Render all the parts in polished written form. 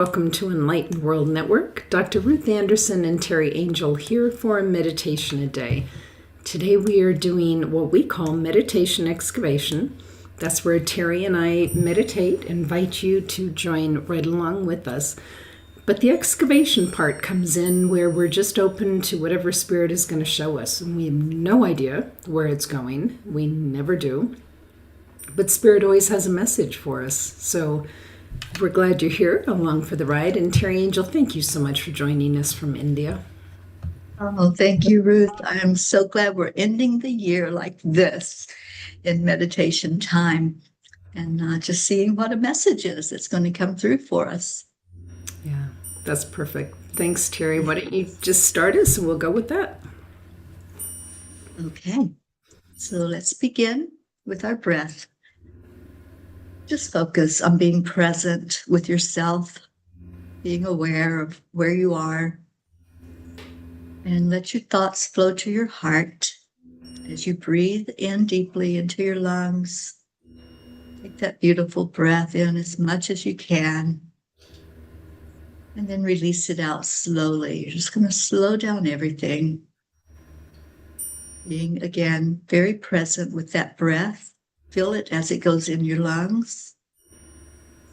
Welcome to Enlightened World Network. Dr. Ruth Anderson and Teri Angel here for a meditation a day. Today we are doing what we call meditation excavation. That's where Teri and I meditate, invite you to join right along with us. But the excavation part comes in where we're just open to whatever spirit is going to show us. And we have no idea where it's going. We never do. But spirit always has a message for us. So we're glad you're here along for the ride. And Teri Angel, thank you so much for joining us from India. Oh, thank you, Ruth. I'm so glad we're ending the year like this in meditation time and just seeing what a message is that's going to come through for us. Yeah, that's perfect. Thanks, Teri. Why don't you just start us and we'll go with that. Okay, so let's begin with our breath. Just focus on being present with yourself, being aware of where you are, and let your thoughts flow to your heart as you breathe in deeply into your lungs. Take that beautiful breath in as much as you can, and then release it out slowly. You're just going to slow down everything, being again very present with that breath. Feel it as it goes in your lungs.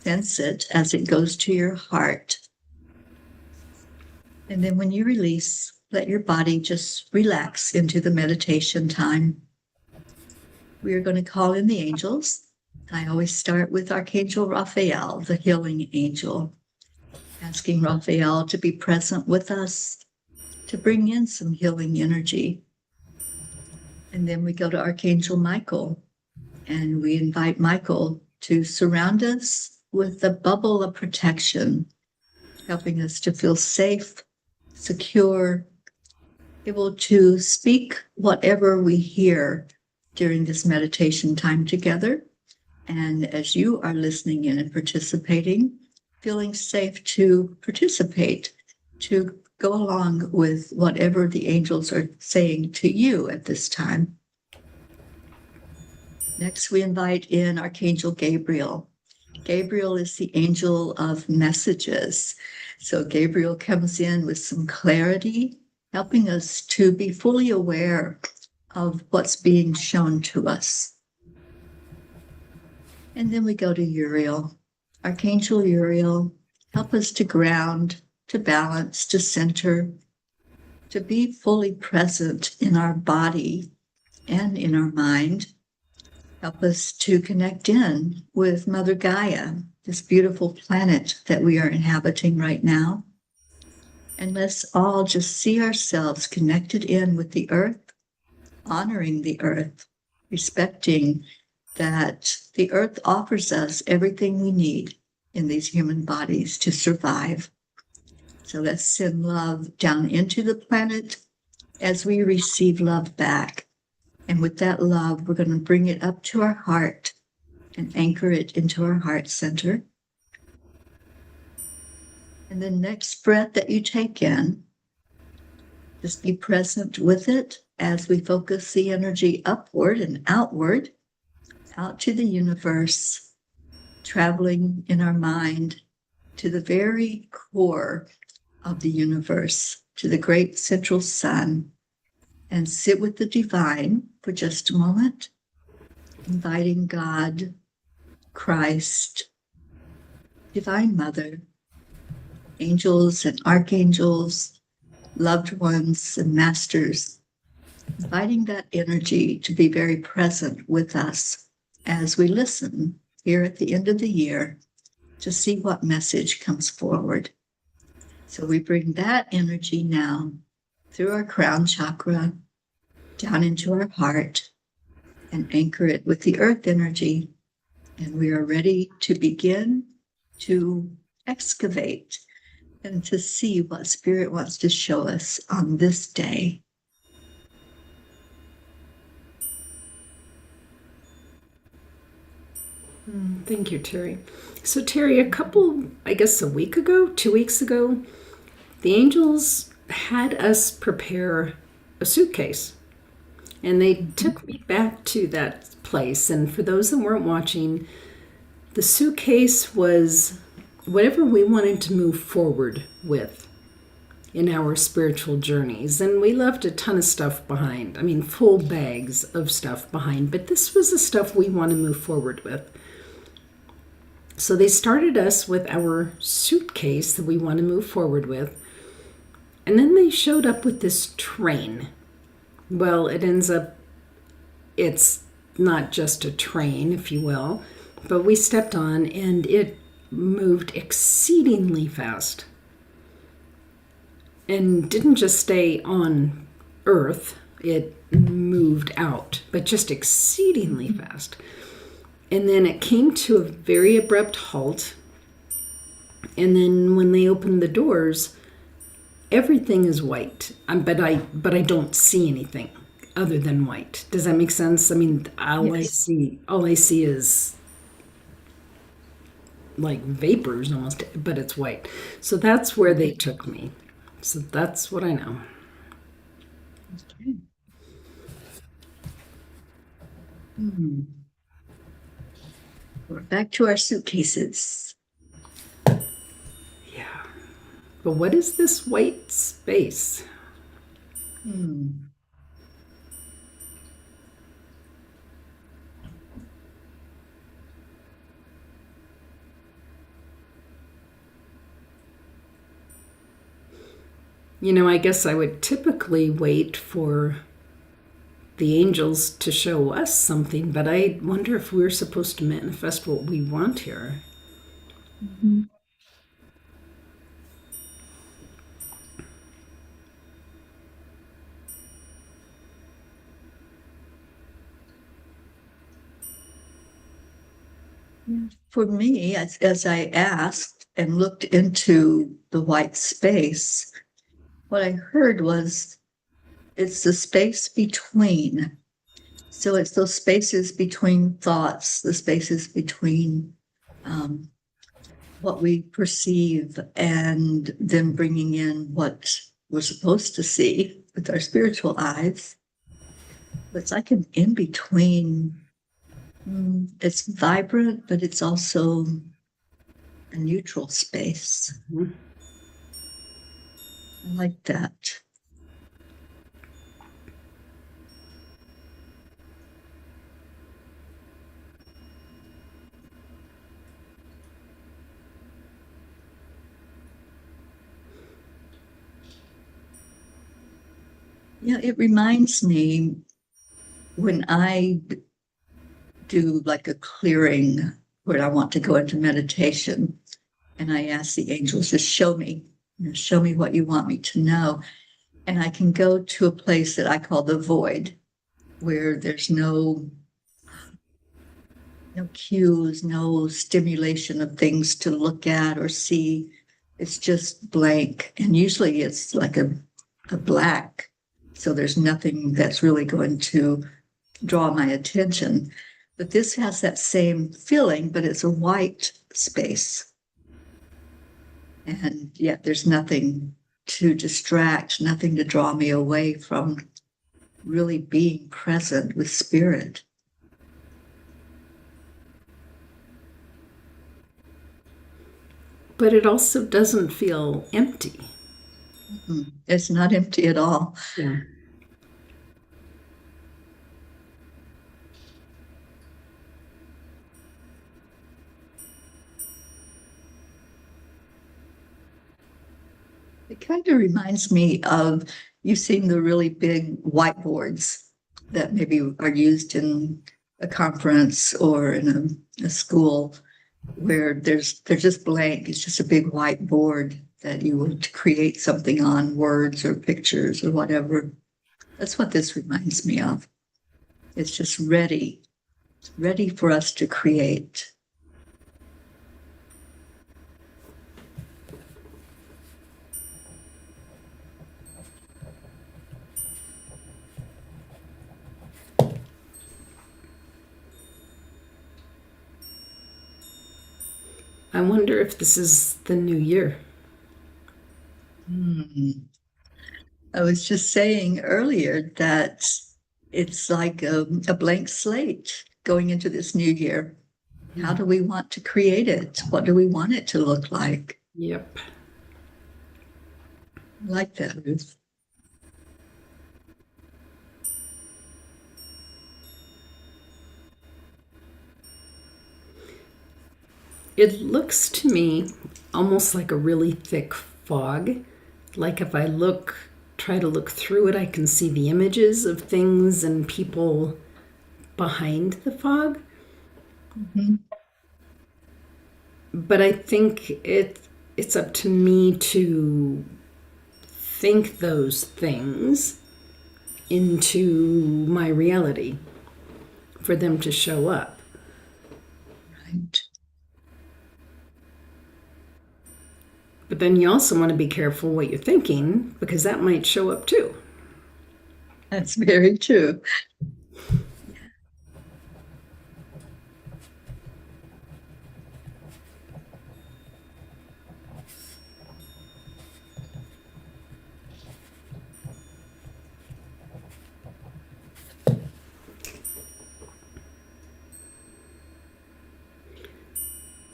Sense it as it goes to your heart. And then when you release, let your body just relax into the meditation time. We are going to call in the angels. I always start with Archangel Raphael, the healing angel, asking Raphael to be present with us, to bring in some healing energy. And then we go to Archangel Michael, and we invite Michael to surround us with a bubble of protection, helping us to feel safe, secure, able to speak whatever we hear during this meditation time together. And as you are listening in and participating, feeling safe to participate, to go along with whatever the angels are saying to you at this time. Next, we invite in Archangel Gabriel. Gabriel is the angel of messages. So Gabriel comes in with some clarity, helping us to be fully aware of what's being shown to us. And then we go to Uriel. Archangel Uriel, help us to ground, to balance, to center, to be fully present in our body and in our mind. Help us to connect in with Mother Gaia, this beautiful planet that we are inhabiting right now. And let's all just see ourselves connected in with the earth, honoring the earth, respecting that the earth offers us everything we need in these human bodies to survive. So let's send love down into the planet as we receive love back. And with that love, we're going to bring it up to our heart and anchor it into our heart center. And the next breath that you take in, just be present with it as we focus the energy upward and outward, out to the universe, traveling in our mind to the very core of the universe, to the great central sun. And sit with the divine for just a moment, inviting God, Christ, Divine Mother, angels and archangels, loved ones and masters, inviting that energy to be very present with us as we listen here at the end of the year to see what message comes forward. So we bring that energy now through our crown chakra, down into our heart, and anchor it with the earth energy. And we are ready to begin to excavate and to see what Spirit wants to show us on this day. Thank you, Teri. So Teri, a week ago, 2 weeks ago, the angels had us prepare a suitcase. And they took me back to that place. And for those that weren't watching, the suitcase was whatever we wanted to move forward with in our spiritual journeys. And we left a ton of stuff behind. I mean, full bags of stuff behind. But this was the stuff we want to move forward with. So they started us with our suitcase that we want to move forward with. And then they showed up with this train. Well, it ends up, it's not just a train, if you will, but we stepped on and it moved exceedingly fast. And didn't just stay on Earth, it moved out, but just exceedingly fast. And then it came to a very abrupt halt. And then when they opened the doors, everything is white. But I don't see anything other than white. Does that make sense? I mean, all I see is like vapors almost, but it's white. So that's where they took me. So that's what I know. Okay. We're back to our suitcases. Yeah. But what is this white space? You know, I guess I would typically wait for the angels to show us something, but I wonder if we're supposed to manifest what we want here. For me, as I asked and looked into the white space, what I heard was it's the space between. So it's those spaces between thoughts, the spaces between what we perceive and then bringing in what we're supposed to see with our spiritual eyes. It's like an in between. It's vibrant, but it's also a neutral space. I like that. Yeah, it reminds me when I do like a clearing where I want to go into meditation, and I ask the angels to show me what you want me to know. And I can go to a place that I call the void, where there's no cues, no stimulation of things to look at or see. It's just blank. And usually it's like a black. So there's nothing that's really going to draw my attention. But this has that same feeling, but it's a white space. And yet there's nothing to distract, nothing to draw me away from really being present with spirit. But it also doesn't feel empty. It's not empty at all. Yeah. It kind of reminds me of, you've seen the really big whiteboards that maybe are used in a conference or in a school, where they're just blank. It's just a big whiteboard that you would create something on, words or pictures or whatever. That's what this reminds me of. It's just ready. It's ready for us to create. I wonder if this is the new year. I was just saying earlier that it's like a blank slate going into this new year. How do we want to create it? What do we want it to look like? Yep. I like that, Ruth. It looks to me almost like a really thick fog. Like if I try to look through it, I can see the images of things and people behind the fog. Mm-hmm. But I think it's up to me to think those things into my reality for them to show up. Right. But then you also want to be careful what you're thinking because that might show up too. That's very true.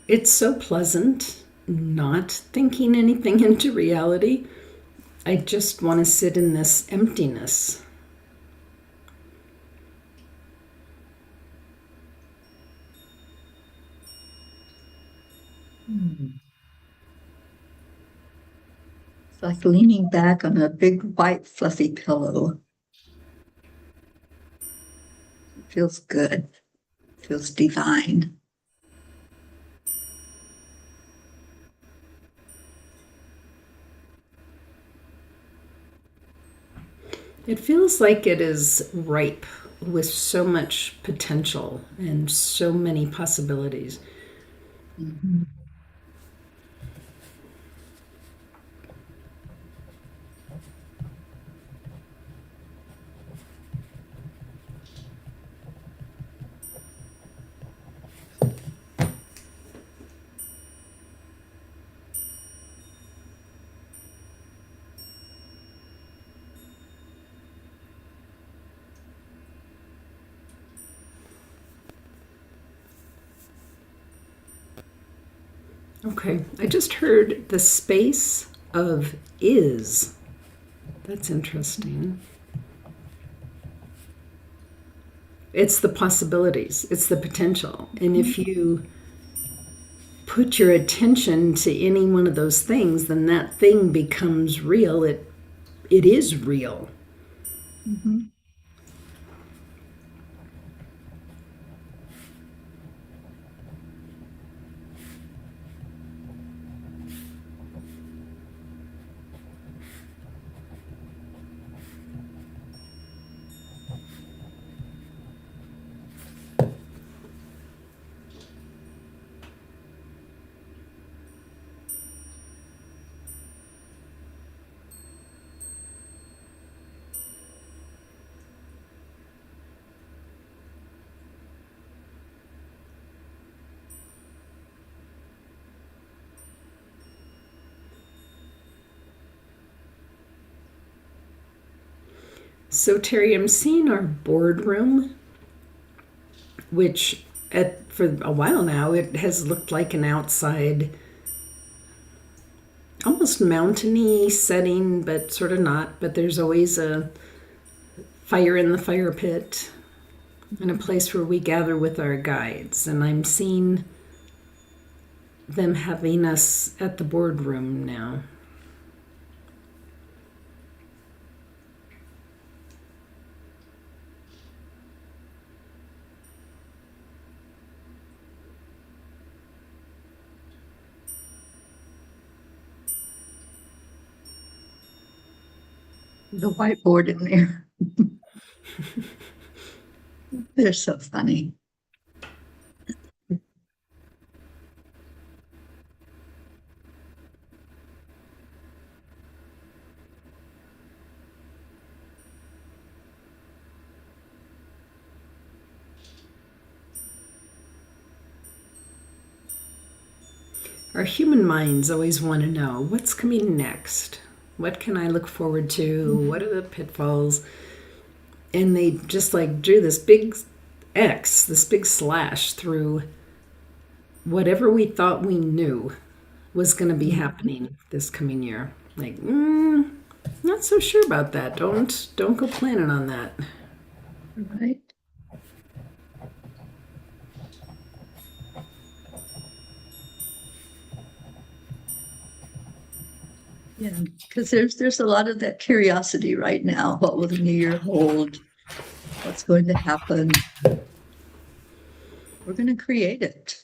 It's so pleasant not thinking anything into reality. I just want to sit in this emptiness. It's like leaning back on a big white fluffy pillow. It feels good. It feels divine. It feels like it is ripe with so much potential and so many possibilities. Mm-hmm. Okay, I just heard the space of is. That's interesting. It's the possibilities, it's the potential. And if you put your attention to any one of those things, then that thing becomes real. It is real. Mm-hmm. So, Teri, I'm seeing our boardroom, which for a while now it has looked like an outside, almost mountainy setting, but sort of not. But there's always a fire in the fire pit and a place where we gather with our guides. And I'm seeing them having us at the boardroom now. The whiteboard in there. They're so funny. Our human minds always want to know what's coming next. What can I look forward to? What are the pitfalls? And they just like drew this big X, this big slash through whatever we thought we knew was going to be Mhm. happening this coming year. Like, not so sure about that. Don't go planning on that. Right. Yeah, because there's a lot of that curiosity right now. What will the new year hold? What's going to happen? We're going to create it.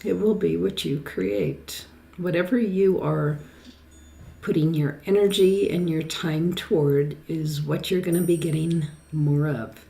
It will be what you create. Whatever you are putting your energy and your time toward is what you're going to be getting more of.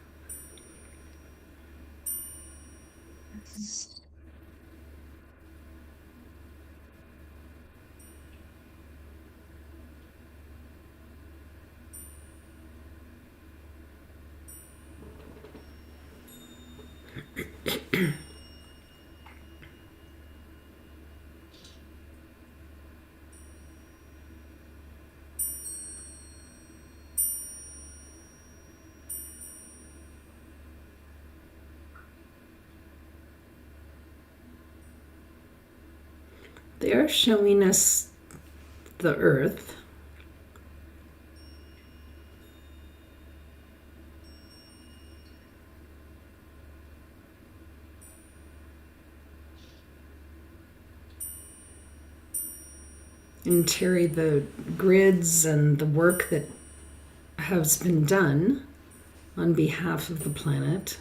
They are showing us the earth. And Teri, the grids and the work that has been done on behalf of the planet.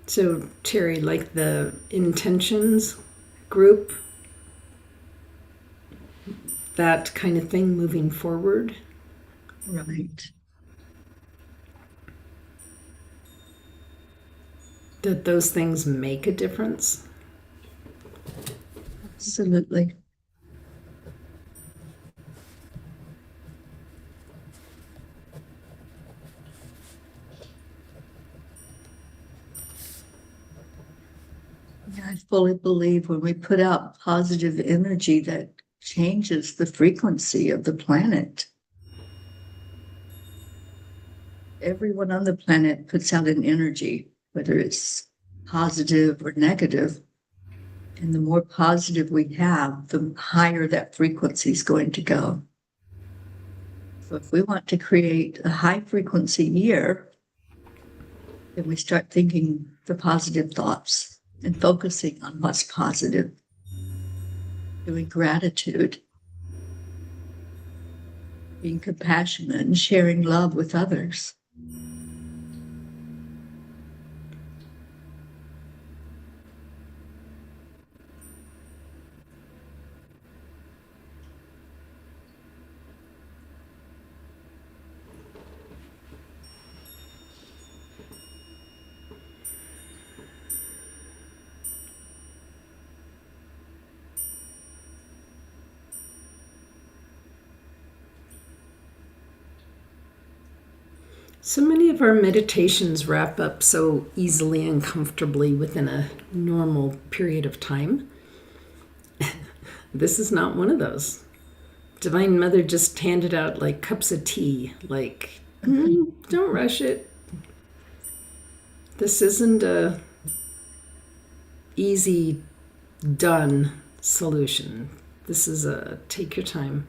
So, Teri, like the intentions group, that kind of thing moving forward. Right. That those things make a difference. Absolutely. Yeah, I fully believe when we put out positive energy that changes the frequency of the planet. Everyone on the planet puts out an energy, whether it's positive or negative. And the more positive we have, the higher that frequency is going to go. So if we want to create a high frequency year, then we start thinking the positive thoughts and focusing on what's positive, doing gratitude, being compassionate, and sharing love with others. So many of our meditations wrap up so easily and comfortably within a normal period of time. This is not one of those. Divine Mother just handed out like cups of tea, like, don't rush it. This isn't a easy done solution. This is a take your time.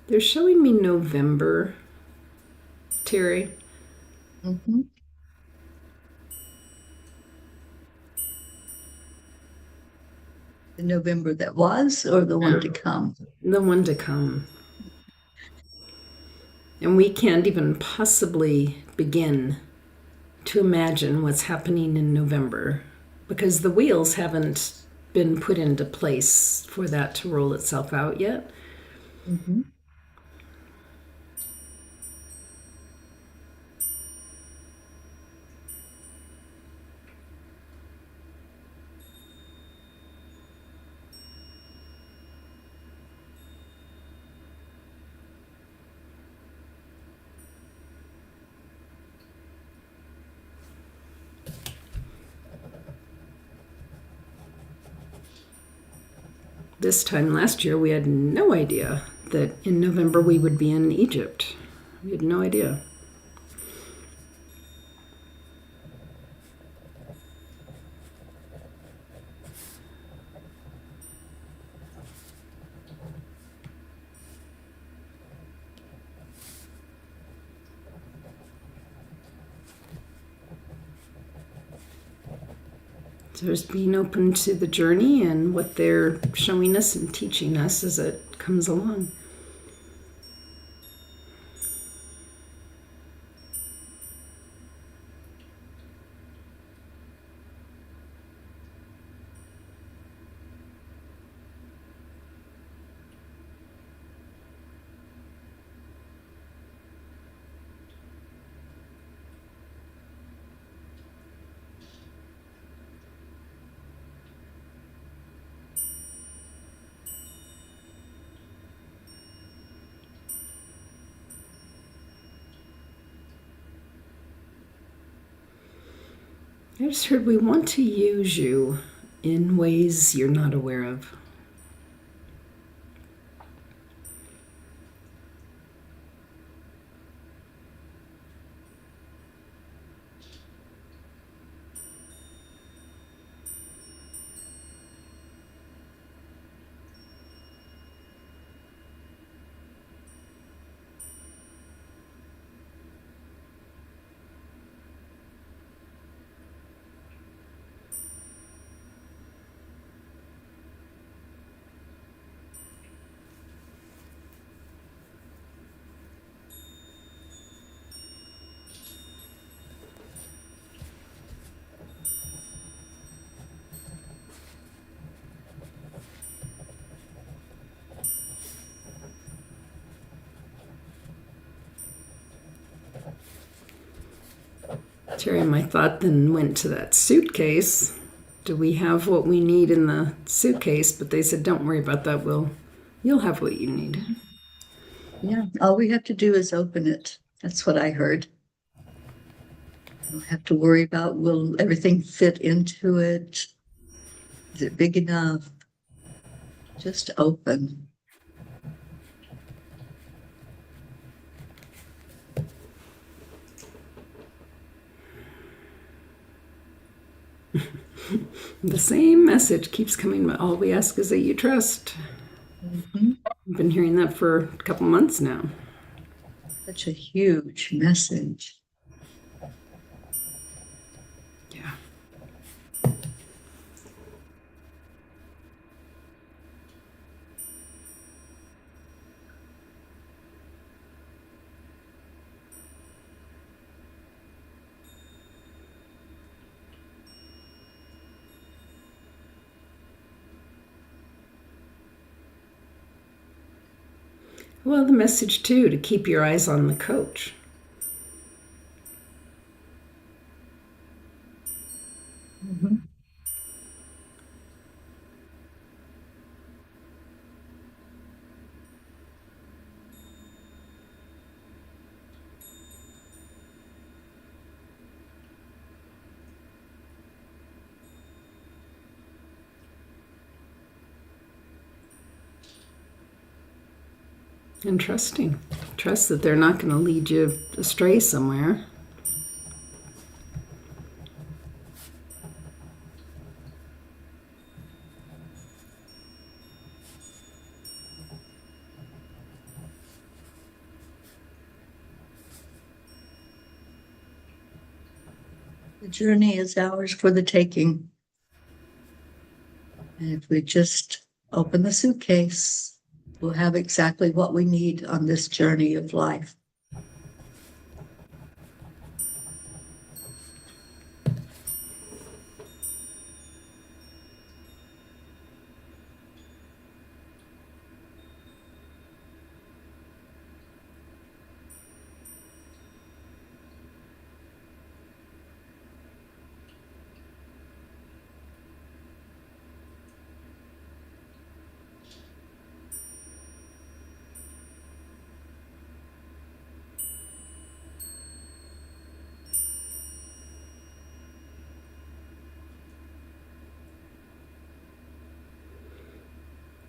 They're showing me November, Teri. Mm-hmm. The November that was, or the one to come? The one to come. And we can't even possibly begin to imagine what's happening in November because the wheels haven't been put into place for that to roll itself out yet. Mm-hmm. This time last year, we had no idea that in November we would be in Egypt. We had no idea. So just being open to the journey and what they're showing us and teaching us as it comes along. I just heard we want to use you in ways you're not aware of. Teri, my thought then went to that suitcase. Do we have what we need in the suitcase? But they said, don't worry about that. You'll have what you need. Yeah, all we have to do is open it. That's what I heard. Don't have to worry about will everything fit into it? Is it big enough? Just open. The same message keeps coming. All we ask is that you trust. Mm-hmm. I've been hearing that for a couple months now. Such a huge message. Yeah. Well, the message too, to keep your eyes on the coach. Mm-hmm. And trusting. Trust that they're not going to lead you astray somewhere. journey is ours for the taking. And if we just open the suitcase, we'll have exactly what we need on this journey of life.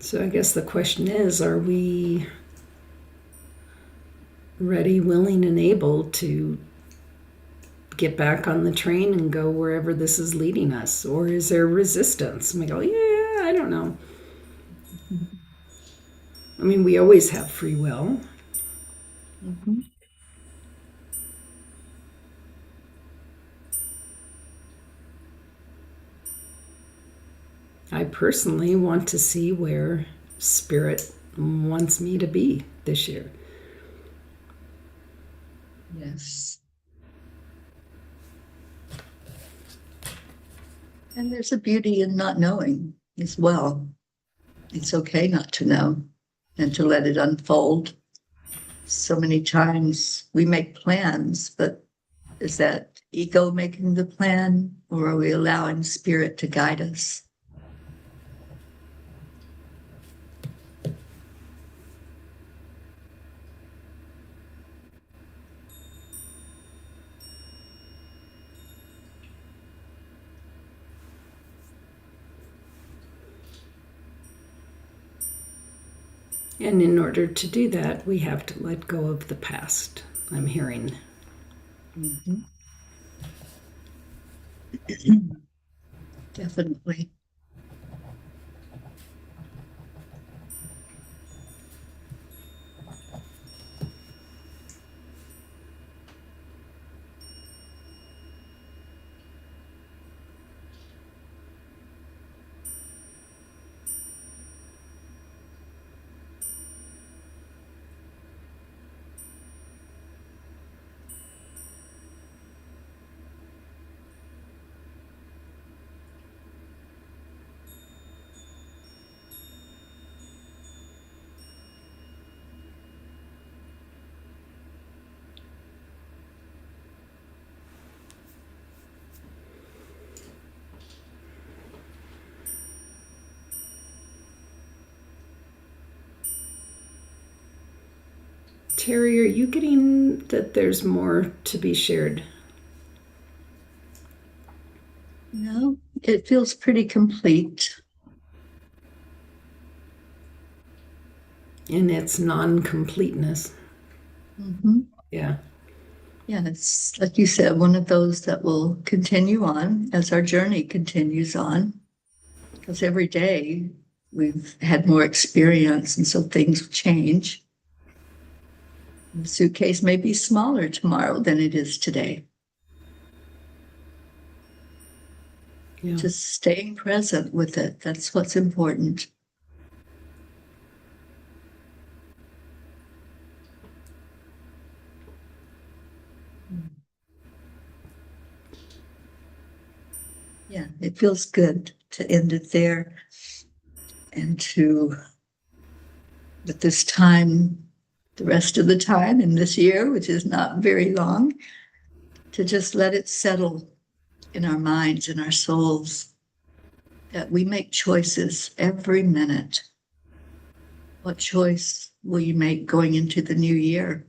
So I guess the question is, are we ready, willing, and able to get back on the train and go wherever this is leading us? Or is there resistance? And we go, yeah, I don't know. I mean, we always have free will. Mm-hmm. I personally want to see where Spirit wants me to be this year. Yes. And there's a beauty in not knowing as well. It's okay not to know and to let it unfold. So many times we make plans, but is that ego making the plan, or are we allowing Spirit to guide us? And in order to do that, we have to let go of the past, I'm hearing. Mm-hmm. Definitely. Teri, are you getting that there's more to be shared? No, it feels pretty complete. In its non-completeness. Mm-hmm. Yeah. Yeah, it's like you said, one of those that will continue on as our journey continues on. Because every day we've had more experience, and so things change. The suitcase may be smaller tomorrow than it is today. Yeah. Just staying present with it, that's what's important. Yeah, it feels good to end it there and to, at this time, the rest of the time in this year, which is not very long, to just let it settle in our minds and our souls that we make choices every minute. What choice will you make going into the new year?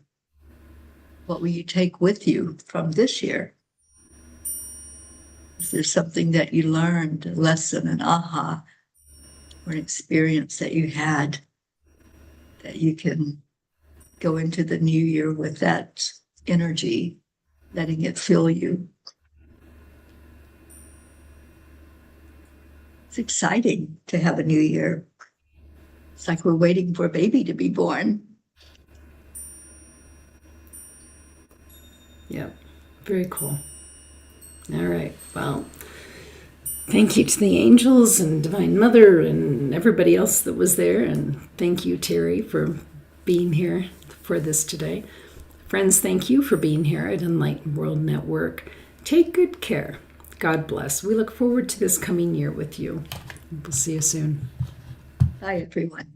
What will you take with you from this year? Is there something that you learned, a lesson, an aha, or an experience that you had that you can go into the new year with that energy, letting it fill you? It's exciting to have a new year. It's like we're waiting for a baby to be born. Yeah. Very cool. All right. Well, thank you to the angels and Divine Mother and everybody else that was there. And thank you, Teri, for being here for this today. Friends, thank you for being here at Enlightened World Network. Take good care. God bless. We look forward to this coming year with you. We'll see you soon. Bye, everyone.